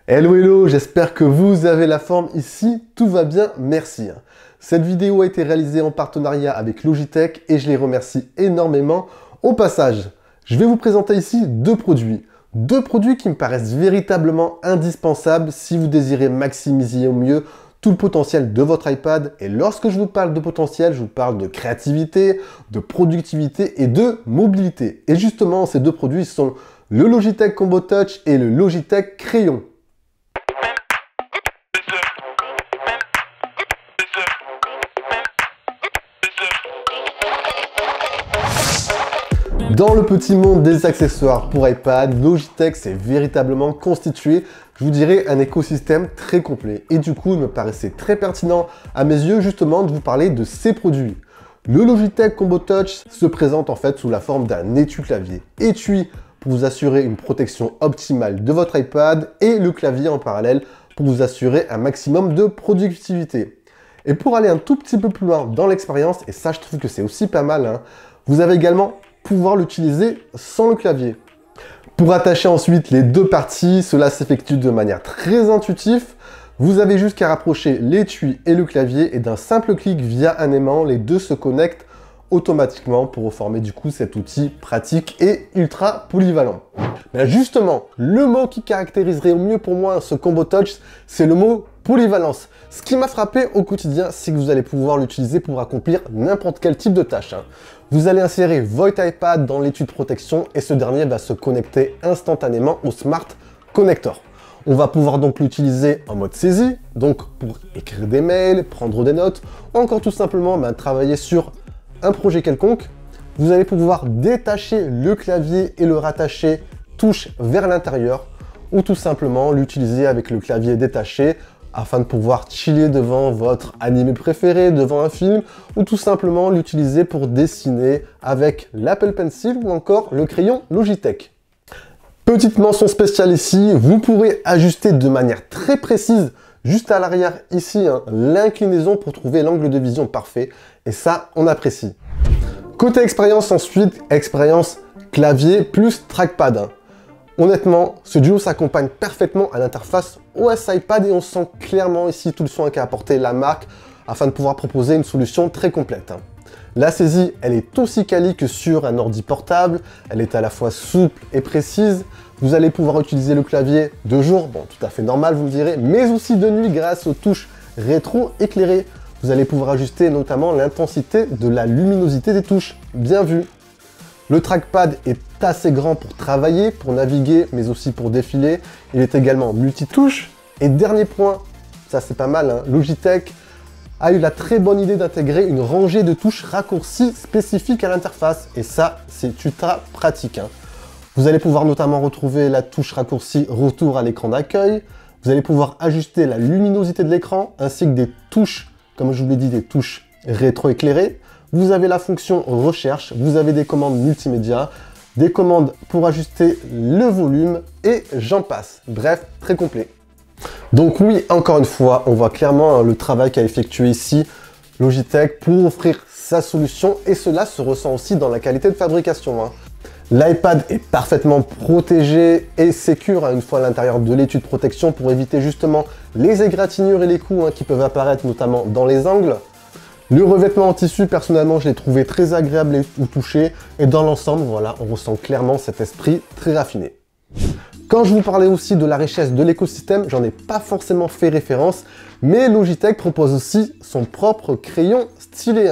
Hello hello, j'espère que vous avez la forme ici, tout va bien, merci. Cette vidéo a été réalisée en partenariat avec Logitech et je les remercie énormément au passage. Je vais vous présenter ici deux produits qui me paraissent véritablement indispensables si vous désirez maximiser au mieux tout le potentiel de votre iPad. Et lorsque je vous parle de potentiel, je vous parle de créativité, de productivité et de mobilité. Et justement, ces deux produits sont le Logitech Combo Touch et le Logitech Crayon. Dans le petit monde des accessoires pour iPad, Logitech s'est véritablement constitué, je vous dirais, un écosystème très complet. Et du coup, il me paraissait très pertinent à mes yeux justement de vous parler de ces produits. Le Logitech Combo Touch se présente en fait sous la forme d'un étui clavier. Étui pour vous assurer une protection optimale de votre iPad et le clavier en parallèle pour vous assurer un maximum de productivité. Et pour aller un tout petit peu plus loin dans l'expérience, et ça je trouve que c'est aussi pas mal, vous avez également pouvoir l'utiliser sans le clavier. Pour attacher ensuite les deux parties, cela s'effectue de manière très intuitive. Vous avez juste qu'à rapprocher l'étui et le clavier et d'un simple clic via un aimant, les deux se connectent automatiquement pour former du coup cet outil pratique et ultra polyvalent. Mais justement, le mot qui caractériserait au mieux pour moi ce Combo Touch, c'est le mot polyvalence. Ce qui m'a frappé au quotidien, c'est que vous allez pouvoir l'utiliser pour accomplir n'importe quel type de tâche. Vous allez insérer votre iPad dans l'étui de protection et ce dernier va se connecter instantanément au Smart Connector. On va pouvoir donc l'utiliser en mode saisie, donc pour écrire des mails, prendre des notes, ou encore tout simplement travailler sur un projet quelconque. Vous allez pouvoir détacher le clavier et le rattacher touche vers l'intérieur, ou tout simplement l'utiliser avec le clavier détaché afin de pouvoir chiller devant votre animé préféré, devant un film, ou tout simplement l'utiliser pour dessiner avec l'Apple Pencil ou encore le crayon Logitech. Petite mention spéciale ici, vous pourrez ajuster de manière très précise, juste à l'arrière ici, l'inclinaison pour trouver l'angle de vision parfait, et ça, on apprécie. Côté expérience ensuite, expérience clavier plus trackpad. Honnêtement, ce duo s'accompagne parfaitement à l'interface OS iPad et on sent clairement ici tout le soin qu'a apporté la marque afin de pouvoir proposer une solution très complète. La saisie, elle est aussi quali que sur un ordi portable, elle est à la fois souple et précise. Vous allez pouvoir utiliser le clavier de jour, bon tout à fait normal vous me direz, mais aussi de nuit grâce aux touches rétro éclairées. Vous allez pouvoir ajuster notamment l'intensité de la luminosité des touches, bien vu. Le trackpad est assez grand pour travailler, pour naviguer, mais aussi pour défiler. Il est également multitouche. Et dernier point, ça c'est pas mal, Logitech a eu la très bonne idée d'intégrer une rangée de touches raccourcies spécifiques à l'interface. Et ça, c'est ultra pratique. Vous allez pouvoir notamment retrouver la touche raccourcie retour à l'écran d'accueil. Vous allez pouvoir ajuster la luminosité de l'écran, ainsi que des touches, comme je vous l'ai dit, des touches rétro-éclairées. Vous avez la fonction recherche, vous avez des commandes multimédia, des commandes pour ajuster le volume et j'en passe. Bref, très complet. Donc oui, encore une fois, on voit clairement le travail qu'a effectué ici Logitech pour offrir sa solution et cela se ressent aussi dans la qualité de fabrication. L'iPad est parfaitement protégé et sécure une fois à l'intérieur de l'étui de protection pour éviter justement les égratignures et les coups qui peuvent apparaître notamment dans les angles. Le revêtement en tissu, personnellement, je l'ai trouvé très agréable au toucher et dans l'ensemble, voilà, on ressent clairement cet esprit très raffiné. Quand je vous parlais aussi de la richesse de l'écosystème, j'en ai pas forcément fait référence, mais Logitech propose aussi son propre crayon stylet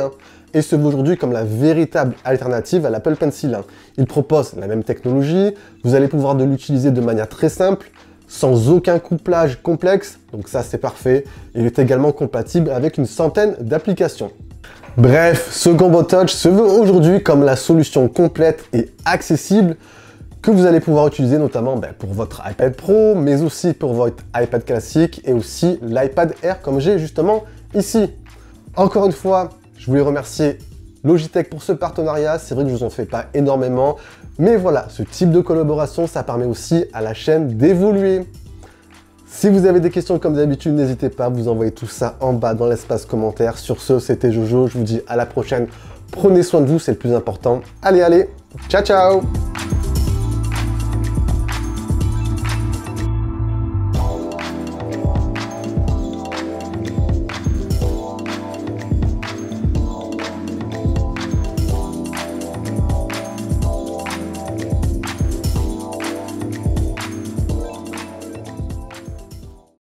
et se veut aujourd'hui comme la véritable alternative à l'Apple Pencil. Il propose la même technologie, vous allez pouvoir l'utiliser de manière très simple, sans aucun couplage complexe, donc ça c'est parfait. Il est également compatible avec une centaine d'applications. Bref, ce Combo Touch se veut aujourd'hui comme la solution complète et accessible que vous allez pouvoir utiliser notamment pour votre iPad Pro, mais aussi pour votre iPad classique et aussi l'iPad Air comme j'ai justement ici. Encore une fois, je voulais remercier Logitech pour ce partenariat. C'est vrai que je vous en fais pas énormément, mais voilà, ce type de collaboration, ça permet aussi à la chaîne d'évoluer. Si vous avez des questions comme d'habitude, n'hésitez pas, vous envoyez tout ça en bas dans l'espace commentaire. Sur ce, c'était Jojo, je vous dis à la prochaine. Prenez soin de vous, c'est le plus important. Allez, ciao ciao!